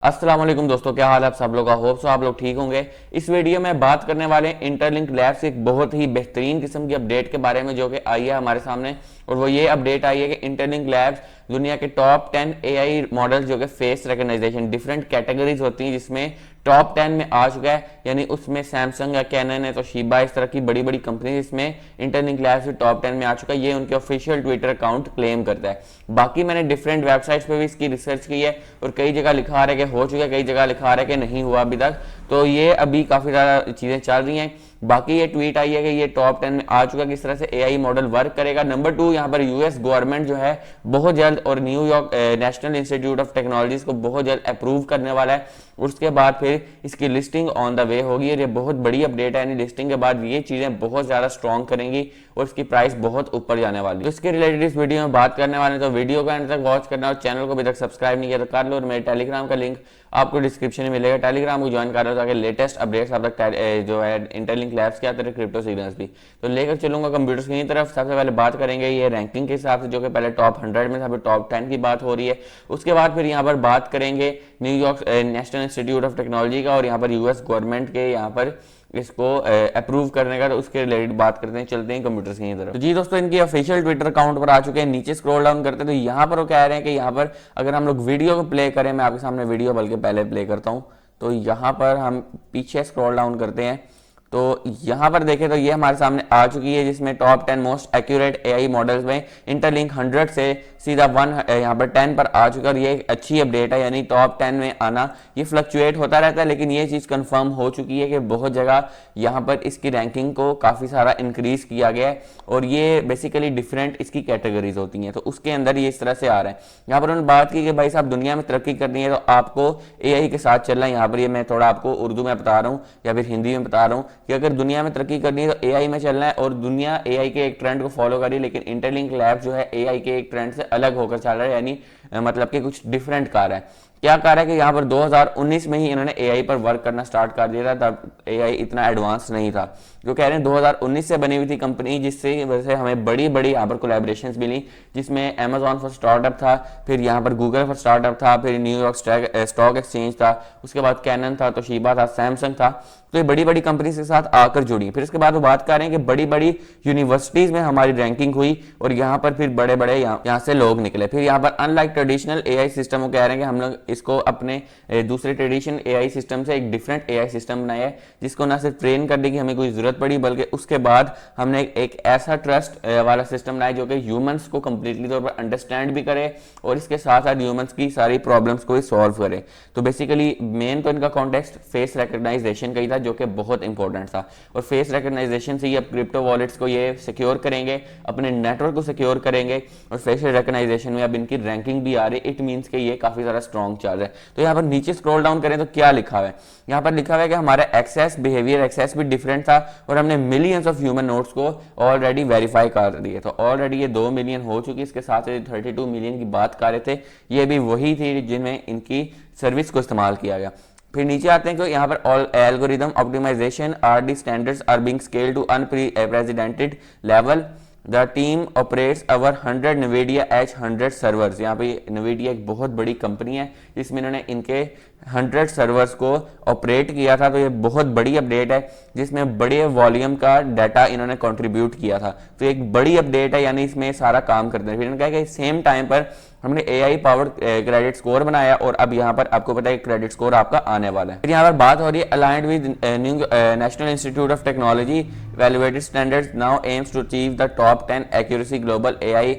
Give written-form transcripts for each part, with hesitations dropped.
अस्सलाम वालेकुम दोस्तों, क्या हाल है आप सब लोग का। होप सो आप लोग ठीक होंगे। इस वीडियो में बात करने वाले हैं इंटरलिंक लैब्स एक बहुत ही बेहतरीन किस्म की अपडेट के बारे में जो कि आई है हमारे सामने। और वो ये अपडेट आई है कि इंटरलिंक लैब्स दुनिया के टॉप 10 एआई मॉडल जो कि फेस रिकग्नाइजेशन डिफरेंट कैटेगरीज होती हैं जिसमें टॉप 10 में आ चुका है। यानी उसमें सैमसंग है, कैनन है, तो शिबा, इस तरह की बड़ी बड़ी कंपनी इसमें इंटरलिंक लैब्स टॉप 10 में आ चुका है। ये उनके ऑफिशियल ट्विटर अकाउंट क्लेम करता है। बाकी मैंने डिफरेंट वेबसाइट्स पे भी इसकी रिसर्च की है और कई जगह लिखा आ रहा है कि हो चुका है, कई जगह लिखा आ रहा है कि नहीं हुआ अभी तक। तो ये अभी काफी ज्यादा चीजें चल रही हैं। बाकी ये ट्वीट आई है कि ये टॉप 10 में आ चुका है, किस तरह से एआई मॉडल वर्क करेगा। नंबर 2, यहाँ पर यूएस गवर्नमेंट जो है बहुत जल्द और New York national institute of technologies को बहुत जल्द अप्रूव करने वाला है। उसके बाद फिर इसकी लिस्टिंग ऑन द वे होगी और ये बहुत बड़ी अपडेट है। यानी लिस्टिंग के बाद ये चीजें बहुत ज्यादा स्ट्रॉन्ग करेंगी और इसकी प्राइस बहुत ऊपर जाने वाली है। तो इसके रिलेटेड इस वीडियो में बात करने वाले हैं, तो वीडियो को अंत तक वॉच करना और चैनल को अभी तक सब्सक्राइब नहीं किया तो कर लो। और मेरे टेलीग्राम का लिंक आपको डिस्क्रिप्शन में मिलेगा, टेलीग्राम को ज्वाइन कर लो ताकि लेटेस्ट अपडेट्स आप तक जो है इंटरलिंक लैब्स के आते हैं, क्रिप्टो सिग्नल्स भी। तो लेकर चलूंगा कंप्यूटर्स की तरफ। सबसे पहले बात करेंगे ये रैंकिंग के हिसाब से, जो कि पहले टॉप 100 में था, टॉप 10 की बात हो रही है। उसके बाद फिर यहाँ पर बात करेंगे New York national institute of technology का और यहाँ पर यूएस गवर्नमेंट के यहाँ पर इसको अप्रूव करने का। तो उसके रिलेटेड बात करते हैं, चलते हैं कंप्यूटर्स की तरफ। तो जी दोस्तों, इनकी ऑफिशियल ट्विटर अकाउंट पर आ चुके हैं। नीचे स्क्रॉल डाउन करते हैं तो यहाँ पर वो कह रहे हैं कि यहाँ पर अगर हम लोग वीडियो को प्ले करें, मैं आपके सामने वीडियो बल्कि पहले प्ले करता हूँ। तो यहाँ पर हम पीछे स्क्रॉल डाउन करते हैं तो यहाँ पर देखें तो ये हमारे सामने आ चुकी है, जिसमें top 10 most accurate AI models में इंटरलिंक 100 से सीधा 1 यहाँ पर 10 पर आ चुका है। और ये एक अच्छी अपडेट है, यानी टॉप 10 में आना ये फ्लक्चुएट होता रहता है, लेकिन ये चीज़ कंफर्म हो चुकी है कि बहुत जगह यहाँ पर इसकी रैंकिंग को काफ़ी सारा इंक्रीज किया गया है। और ये बेसिकली डिफरेंट इसकी कैटेगरीज होती हैं, तो उसके अंदर ये इस तरह से आ रहा है। यहाँ पर उन्होंने बात की कि भाई साहब दुनिया में तरक्की करनी है तो आपको एआई के साथ चलना है। यहाँ पर ये मैं थोड़ा आपको उर्दू में बता रहा हूँ या फिर हिंदी में बता रहा हूँ कि अगर दुनिया में तरक्की करनी है तो एआई में चलना है। और दुनिया एआई के एक ट्रेंड को फॉलो कर रही है, लेकिन इंटरलिंक लैब जो है एआई के एक ट्रेंड से अलग होकर चल रहा है, यानी मतलब कि कुछ डिफरेंट कार है। क्या कार है कि यहाँ पर 2019 में ही इन्होंने एआई पर वर्क करना स्टार्ट कर दिया था, तब एआई इतना एडवांस नहीं था। जो कह रहे हैं 2019 से बनी हुई थी कंपनी, जिससे वजह से हमें बड़ी बड़ी यहाँ पर कोलैबोरेशंस मिली, जिसमें अमेजॉन फॉर स्टार्टअप था, फिर यहाँ पर गूगल फॉर स्टार्टअप था, फिर न्यूयॉर्क स्टॉक एक्सचेंज था, उसके बाद कैनन था, तोशिबा था, सैमसंग था। तो ये बड़ी बड़ी कंपनीज के साथ आकर जुड़ी। फिर इसके बाद वो बात कर रहे हैं कि बड़ी बड़ी यूनिवर्सिटीज में हमारी रैंकिंग हुई और यहाँ पर फिर बड़े बड़े यहाँ से लोग निकले। फिर यहाँ पर अनलाइक ट्रेडिशनल एआई सिस्टम, वो कह रहे हैं कि हम लोग इसको अपने दूसरे ट्रेडिशनल एआई सिस्टम से एक डिफरेंट एआई सिस्टम बनाया है, जिसको ना सिर्फ ट्रेन करने की हमें कोई जरूरत पड़ी, बल्कि उसके बाद हमने एक ऐसा ट्रस्ट वाला सिस्टम बनाया जो कि ह्यूमंस को कंप्लीटली तौर पर अंडरस्टैंड भी करे और इसके साथ साथ ह्यूमंस की सारी प्रॉब्लम्स को सॉल्व करे। तो बेसिकली मेन तो इनका कॉन्टेक्स्ट फेस रिकग्नाइजेशन का ही था, जो कि बहुत इंपॉर्टेंट था। और फेस रिकग्नाइजेशन से ही अब क्रिप्टो वॉलेट्स को ये सिक्योर करेंगे, अपने नेटवर्क को सिक्योर करेंगे और फेस रिकग्नाइजेशन में अब इनकी रैंकिंग भी आ रही है। इट मींस कि ये काफी ज्यादा स्ट्रॉन्ग चल रहा है। तो यहाँ पर नीचे स्क्रॉल डाउन करें तो क्या लिखा हुआ है, यहाँ पर लिखा हुआ है कि हमारा एक्सेस बिहेवियर एक्सेस भी डिफरेंट था और हमने मिलियंस ऑफ ह्यूमन नोड्स को ऑलरेडी वेरीफाई कर दिए। तो ऑलरेडी ये 2 मिलियन हो चुकी, इसके साथ 32 मिलियन की बात कर रहे थे, ये भी वही थी जिनमें इनकी सर्विस को इस्तेमाल किया गया। फिर नीचे आते हैं कि यहाँ पर all algorithm optimization are the standards are being scaled to unprecedented level. The team operates our 100 NVIDIA H100 servers. यहाँ पे NVIDIA एक बहुत बड़ी कंपनी है जिसमें इन्होंने इनके 100 सर्वर्स को ऑपरेट किया था। तो ये बहुत बड़ी अपडेट है जिसमें बड़े वॉल्यूम का डाटा इन्होंने कंट्रीब्यूट किया था। तो एक बड़ी अपडेट है, यानी इसमें सारा काम करते हैं। फिर इन्होंने कहा कि सेम टाइम पर हमने एआई पावर्ड क्रेडिट स्कोर बनाया और अब यहाँ पर आपको पता है क्रेडिट स्कोर आपका आने वाला है। फिर यहाँ पर बात हो रही है aligned with national institute of technology valuated standards now aims to achieve the top 10 accuracy global AI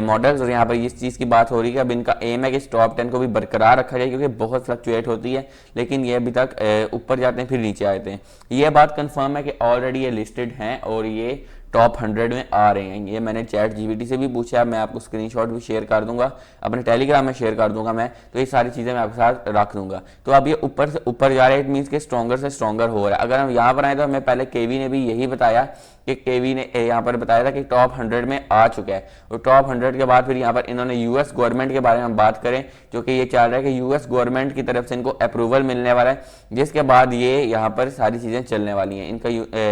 models. और यहाँ पर इस चीज़ की बात हो रही है कि अब इनका एम है कि इस टॉप 10 को भी बरकरार रखा जाए, क्योंकि बहुत फ्लक्चुएट होती है, लेकिन ये अभी तक ऊपर जाते हैं फिर नीचे आते हैं। ये बात कंफर्म है कि ऑलरेडी ये लिस्टेड हैं और ये टॉप 100 में आ रहे हैं। ये मैंने चैट जीपीटी से भी पूछा, मैं आपको स्क्रीनशॉट भी शेयर कर दूंगा, अपने टेलीग्राम में शेयर कर दूंगा मैं, तो ये सारी चीज़ें मैं आपके साथ रख दूंगा। तो अब ये ऊपर से ऊपर जा रहे हैं, इट मीन्स के स्ट्रॉन्गर से स्ट्रॉन्गर हो रहा है। अगर हम यहाँ पर आए तो हमें पहले केवी ने भी यही बताया कि केवी ने यहाँ पर बताया था कि टॉप 100 में आ चुका है। और टॉप 100 के बाद फिर यहाँ पर इन्होंने यूएस गवर्नमेंट के बारे में बात करें, जो कि ये चाह रहा है कि यूएस गवर्नमेंट की तरफ से इनको अप्रूवल मिलने वाला है, जिसके बाद ये यहाँ पर सारी चीज़ें चलने वाली हैं। इनका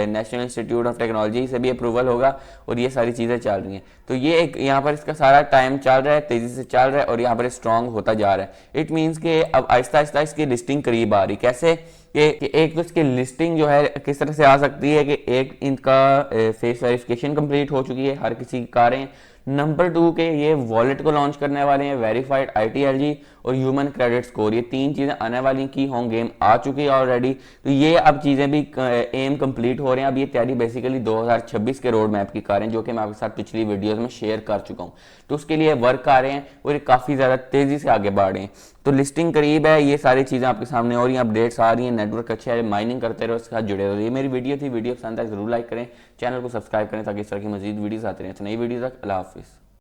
नेशनल इंस्टीट्यूट ऑफ टेक्नोलॉजी से भी अप्रूवल होगा और ये सारी चीज़ें चल रही हैं। तो ये एक यहाँ पर इसका सारा टाइम चल रहा है, तेज़ी से चल रहा है और यहाँ पर स्ट्रॉन्ग होता जा रहा है। इट मीन्स कि अब आहिस्ता आहिस्ता इसकी लिस्टिंग करीब आ रही। कैसे कि एक तो इसकी लिस्टिंग जो है किस तरह से आ सकती है कि एक इनका फेस वेरिफिकेशन कंप्लीट हो चुकी है हर किसी की कारें। नंबर 2 के ये वॉलेट को लॉन्च करने वाले हैं, वेरीफाइड ITLG और ह्यूमन क्रेडिट स्कोर, ये 3 चीज़ें आने वाली की होम गेम आ चुकी है ऑलरेडी। तो ये अब चीज़ें भी एम कंप्लीट हो रहे हैं। अब ये तैयारी बेसिकली 2026 के रोड मैप की कारें, जो कि मैं आपके साथ पिछली वीडियोस में शेयर कर चुका हूँ, तो उसके लिए वर्क आ रहे हैं और ये काफ़ी ज़्यादा तेज़ी से आगे बढ़ रहे हैं। तो लिस्टिंग करीब है, ये सारी चीज़ें आपके सामने हो रही हैं, अपडेट्स आ रही हैं, नेटवर्क अच्छा है, माइनिंग करते रहो, उसके साथ जुड़े रहो। ये मेरी वीडियो थी, वीडियो पसंद आए जरूर लाइक करें, चैनल को सब्सक्राइब करें ताकि इस तरह की मजीद वीडियोस आते रहें। तो नई वीडियो तक अल्लाह हाफिज़।